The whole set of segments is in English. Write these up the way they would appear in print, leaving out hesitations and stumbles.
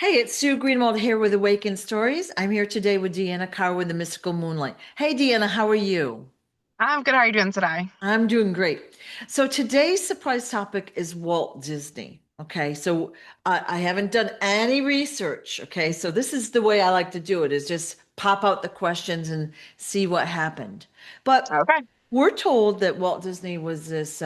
Hey, it's Sue Greenwald here with Awakened Stories. I'm here today with Deanna Carr with the Mystical Moonlight. Hey, Deanna, how are you? I'm good. How are you doing today? I'm doing great. So today's surprise topic is Walt Disney. Okay, so I haven't done any research. Okay, so this is the way I like to do it, is just pop out the questions and see what happened. But Okay. we're told that Walt Disney was this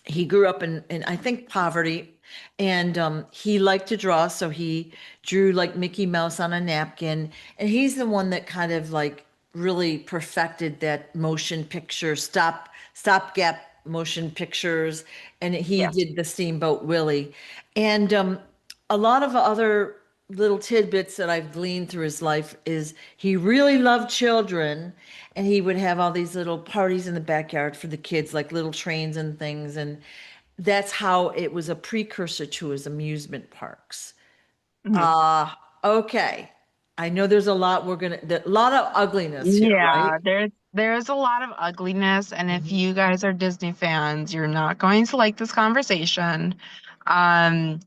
he grew up in I think poverty, and he liked to draw, so he drew like Mickey Mouse on a napkin, and he's the one that kind of like really perfected that motion picture stopgap motion pictures, and he Yes. did the Steamboat Willie, and a lot of other little tidbits that I've gleaned through his life is he really loved children, and he would have all these little parties in the backyard for the kids, like little trains and things. And that's how it was a precursor to his amusement parks. Mhm. Uh, okay. I know there's a lot a lot of ugliness here, right? Yeah, there's a lot of ugliness, and if Mhm. you guys are Disney fans, you're not going to like this conversation. Um,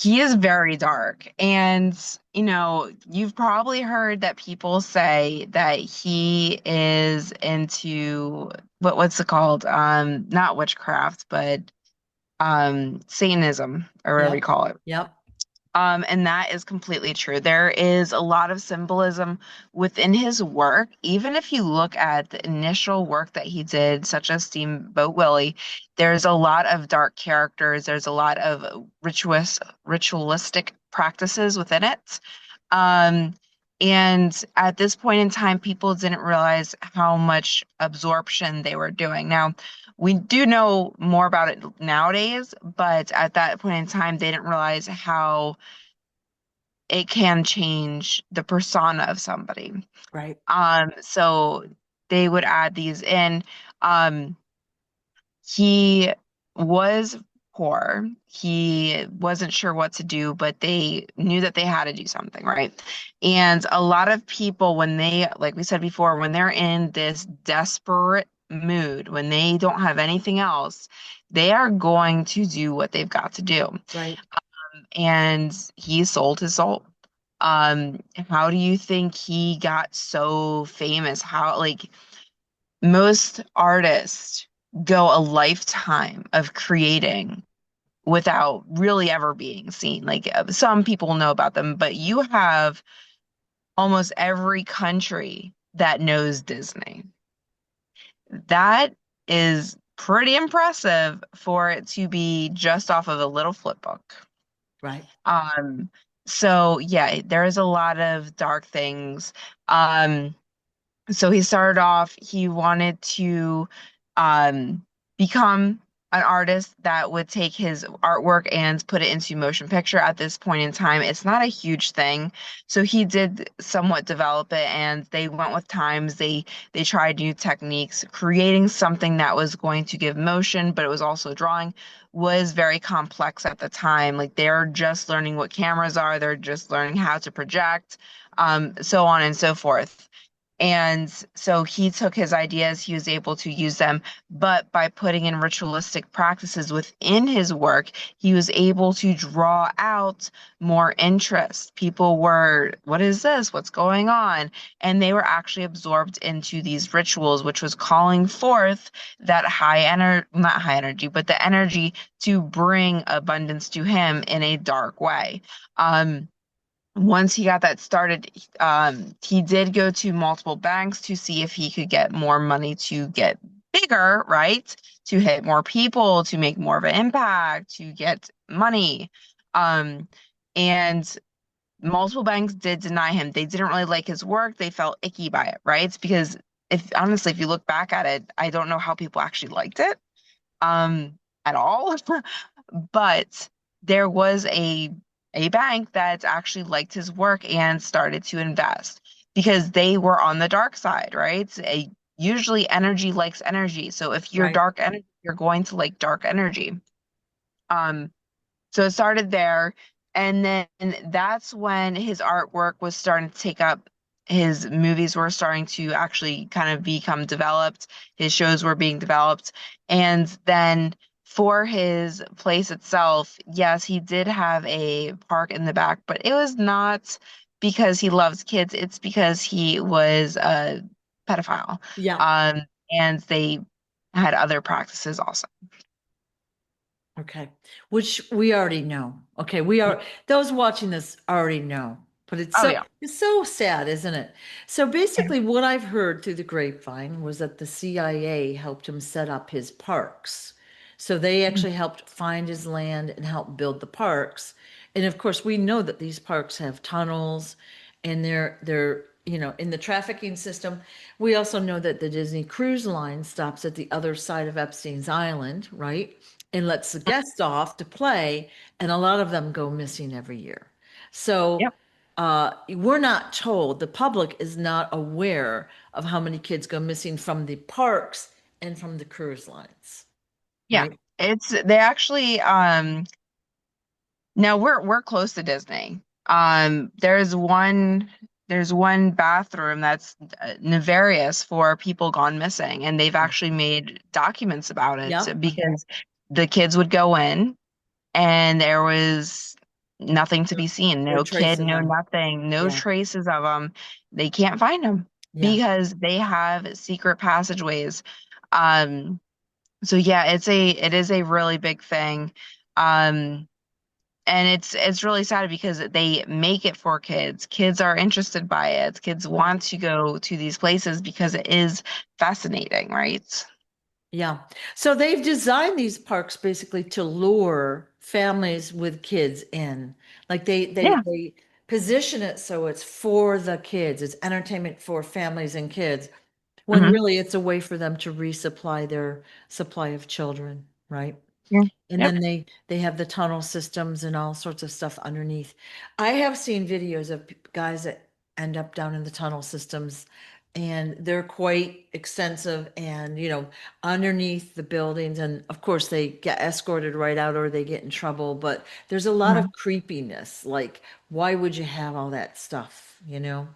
he is very dark, and you've probably heard that people say that he is into what's it called? Not witchcraft, but Satanism, or whatever you Yep. call it. Yep. And that is completely true. There is a lot of symbolism within his work. Even if you look at the initial work that he did, such as Steamboat Willie, there's a lot of dark characters. There's a lot of ritualistic practices within it. Um, and at this point in time, people didn't realize how much absorption they were doing. Now, we do know more about it nowadays, but at that point in time, they didn't realize how it can change the persona of somebody. Right. So they would add these in. Um, he was poor. He wasn't sure what to do, but they knew that they had to do something, right? And a lot of people, when they, like we said before, when they're in this desperate mood, when they don't have anything else, they are going to do what they've got to do. Right. And he sold his soul. How do you think he got so famous? How, like, most artists go a lifetime of creating without really ever being seen. Like, some people know about them, but you have almost every country that knows Disney. That is pretty impressive for it to be just off of a little flip book. Right. Um, so yeah, there is a lot of dark things. Um, so he started off, he wanted to become an artist that would take his artwork and put it into motion picture. At this point in time, it's not a huge thing. So he did somewhat develop it, and they went with times. They tried new techniques. Creating something that was going to give motion, but it was also drawing, was very complex at the time. Like, they're just learning what cameras are, they're just learning how to project, so on and so forth. And so he took his ideas, he was able to use them, but by putting in ritualistic practices within his work, he was able to draw out more interest. People were, what is this? What's going on? And they were actually absorbed into these rituals, which was calling forth that high energy, not high energy, but the energy to bring abundance to him in a dark way. Once he got that started, he did go to multiple banks to see if he could get more money to get bigger, right? To hit more people, to make more of an impact, to get money. Um, and multiple banks did deny him. They didn't really like his work. They felt icky by it, right? Because if honestly, if you look back at it, I don't know how people actually liked it, at all. But there was a bank that actually liked his work and started to invest because they were on the dark side, right? Usually energy likes energy. So if you're Right. dark energy, you're going to like dark energy. Um, so it started there, and then that's when his artwork was starting to take up. His movies were starting to actually kind of become developed. His shows were being developed. And then for his place itself, yes, he did have a park in the back, but it was not because he loves kids. It's because he was a pedophile. Yeah. Um, and they had other practices also. Okay. Which we already know. Okay. We Yeah. are, those watching this already know. But Oh yeah. it's so sad, isn't it? So Yeah. basically, what I've heard through the grapevine was that the CIA helped him set up his parks. So they Mhm. actually helped find his land and help build the parks. And of course, we know that these parks have tunnels and they're, in the trafficking system. We also know that the Disney Cruise Line stops at the other side of Epstein's Island, right? And lets the guests off to play, and a lot of them go missing every year. So Yep. we're not told, the public is not aware of how many kids go missing from the parks and from the cruise lines, Yeah. right? It's they actually now we're close to Disney. There's one bathroom that's nefarious for people gone missing, and they've Yeah. actually made documents about it Yep. because the kids would go in and there was nothing to No, be seen. no No trace kid, of no them. nothing, no Yeah. traces of them. They can't find them Yeah. because they have secret passageways. Um, so yeah, it is a really big thing. Um, and it's really sad because they make it for kids. Kids are interested by it. Kids Right. want to go to these places because it is fascinating, right? Yeah. So they've designed these parks basically to lure families with kids in. Like Yeah. they position it so it's for the kids. It's entertainment for families and kids, when Hmm. really it's a way for them to resupply their supply of children, right? Yeah. And Yep. then they have the tunnel systems and all sorts of stuff underneath. I have seen videos of guys that end up down in the tunnel systems, and they're quite extensive and, underneath the buildings. And of course, they get escorted right out or they get in trouble. But there's a lot of Mhm. creepiness. Like, why would you have all that stuff, you know?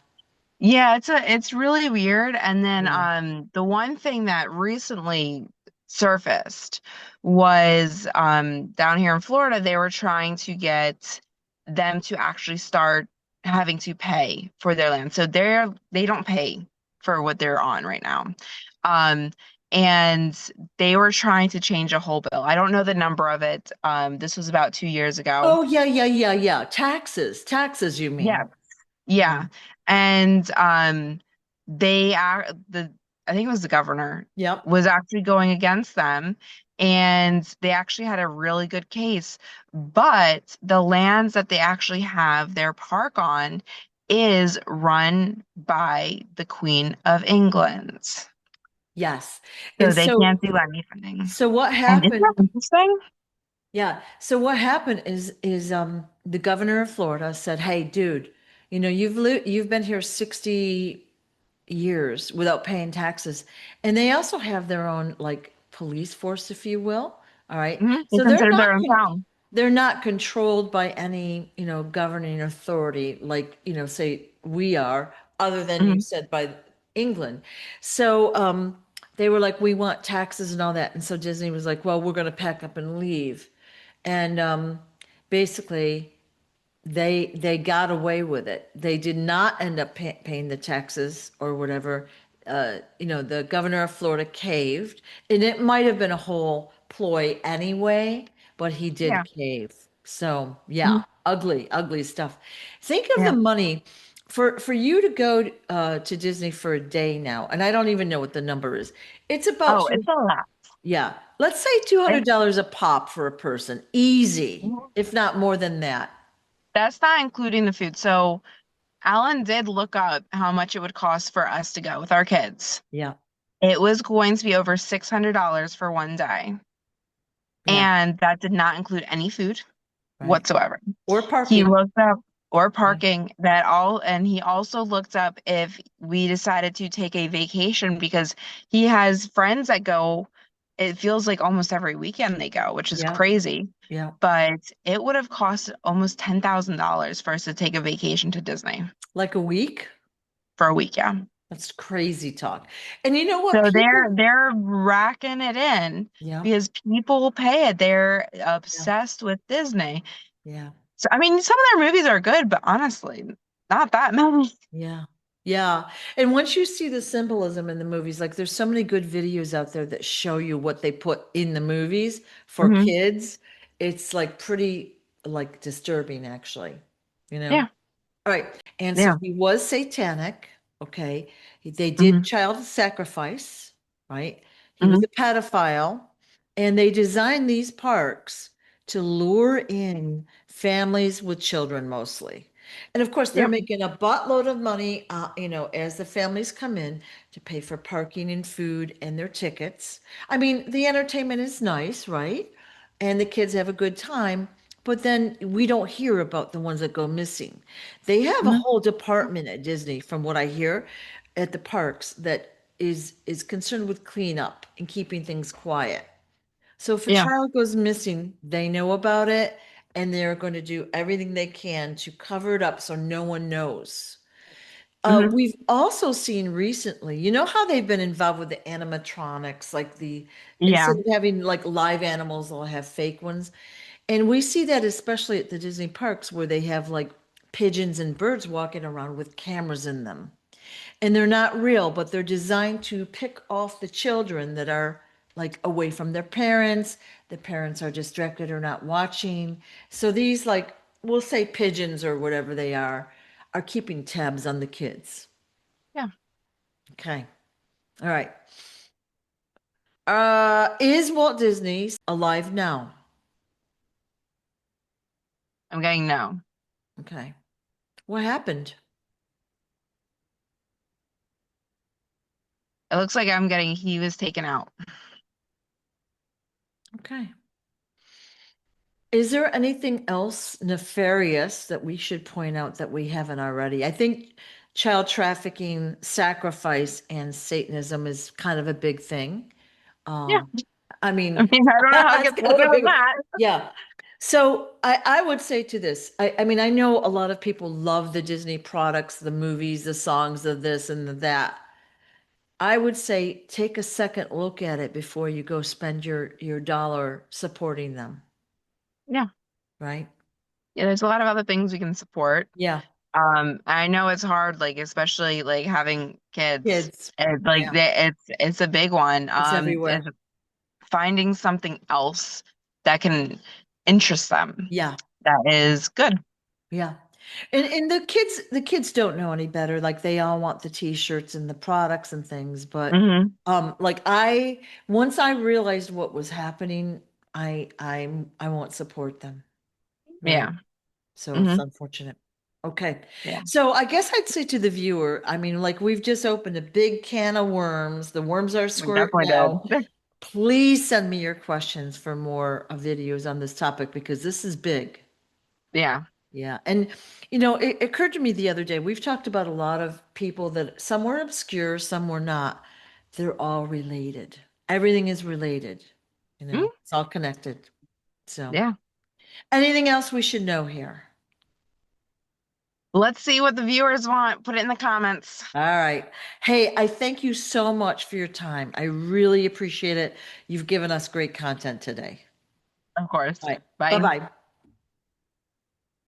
Yeah, it's really weird. And then Yeah. the one thing that recently surfaced was down here in Florida, they were trying to get them to actually start having to pay for their land. So they don't pay for what they're on right now. Um and they were trying to change a whole bill. I don't know the number of it. This was about 2 years ago. Oh, yeah, yeah, yeah, yeah. Taxes, you Yeah. mean? Yeah. Yeah. And they are the I think it was the governor Yep. was actually going against them, and they actually had a really good case. But the lands that they actually have their park on is run by the Queen of England. Yes. So And they so can't do anything. so what And isn't that happened? interesting? Yeah. So what happened is the governor of Florida said, "Hey, dude, you've been here 60 years without paying taxes." And they also have their own like police force, if you will. All right. They So consider their own town. they're not controlled by any, governing authority like, say we are, other than you Hmm. said by England. So they were like, we want taxes and all that. And so Disney was like, well, we're going to pack up and leave. And basically, they got away with it. They did not end up paying the taxes or whatever. The governor of Florida caved, and it might have been a whole ploy anyway, but he did Yeah. cave. So Mhm. yeah, ugly, ugly stuff. Think of the Yeah. money for you to go to Disney for a day now, and I don't even know what the number is. It's about Oh, it's a lot. yeah, let's say $200 a pop for a person, easy, Mhm. if not more than that. That's not including the food. So Alan did look up how much it would cost for us to go with our kids. Yeah, It was going to be over $600 for one day. yeah, And that did not include any food right. whatsoever. Or He parking. looked up or Yeah, parking that all, and he also looked up if we decided to take a vacation because he has friends that go, it feels like almost every weekend they go, which is yeah, crazy. yeah. But it would have cost almost $10,000 for us to take a vacation to Disney Like a week? for a week. Yeah. That's crazy talk. And you know So what? People, they're racking it in yeah, because people pay it. They're yeah, obsessed with Disney. yeah. So I mean, some of their movies are good, but honestly, not that many. Yeah. Yeah. And once you see the symbolism in the movies, like there's so many good videos out there that show you what they put in the movies for Hmm. kids. It's like pretty like disturbing actually, you know? Yeah, All right. And so yeah. he was satanic. Okay. They did Hmm. child sacrifice, right? He was Hmm. a pedophile. And they designed these parks to lure in families with children mostly. And of course, they're Yep. making a buttload of money, as the families come in to pay for parking and food and their tickets. I mean, the entertainment is nice, right? And the kids have a good time. But then we don't hear about the ones that go missing. They have a Hmm. whole department at Disney, from what I hear, at the parks that is concerned with cleanup and keeping things quiet. So if a Yeah. child goes missing, they know about it and they're going to do everything they can to cover it up so no one knows. Hmm. We've also seen recently, you know how they've been involved with the animatronics, like instead Yeah. of having like live animals, they'll have fake ones. And we see that especially at the Disney parks where they have like pigeons and birds walking around with cameras in them. And they're not real, but they're designed to pick off the children that are like away from their parents. The parents are distracted or not watching. So these like we'll say pigeons or whatever they are keeping tabs on the kids. Yeah. Okay. All right. Is Walt Disney alive now? I'm getting no. Okay. What happened? It looks like I'm getting he was taken out. Okay. Is there anything else nefarious that we should point out that we haven't already? I think child trafficking, sacrifice, and Satanism is kind of a big thing. Yeah. Um, I I mean, mean, I don't know how it that's gets kind of a better than big one. that. Yeah. So I would say to this, I mean, I know a lot of people love the Disney products, the movies, the songs, the this and the that. I would say take a second look at it before you go spend your dollar supporting them, Yeah. right? Yeah, there's a lot of other things we can support. Yeah. I know it's hard, like especially like having kids. Kids. It's like Yeah. it's a big one. It's everywhere. Finding something else that can interest them. Yeah. That is good. Yeah. And the kids don't know any better. Like they all want the t-shirts and the products and things, but Hmm. like once I realized what was happening, I won't support them. Right. Yeah. So it's Hmm. unfortunate. Okay. Yeah. So I guess I'd say to the viewer, I mean, like we've just opened a big can of worms. The worms are We squirting definitely now. did. Please send me your questions for more videos on this topic because this is big. Yeah. Yeah. And, it occurred to me the other day, we've talked about a lot of people that some were obscure, some were not. They're all related. Everything is related. Mm. It's all connected. So, Yeah. anything else we should know here? Let's see what the viewers want. Put it in the comments. All right. Hey, I thank you so much for your time. I really appreciate it. You've given us great content today. Of course. All right. Bye. Bye-bye.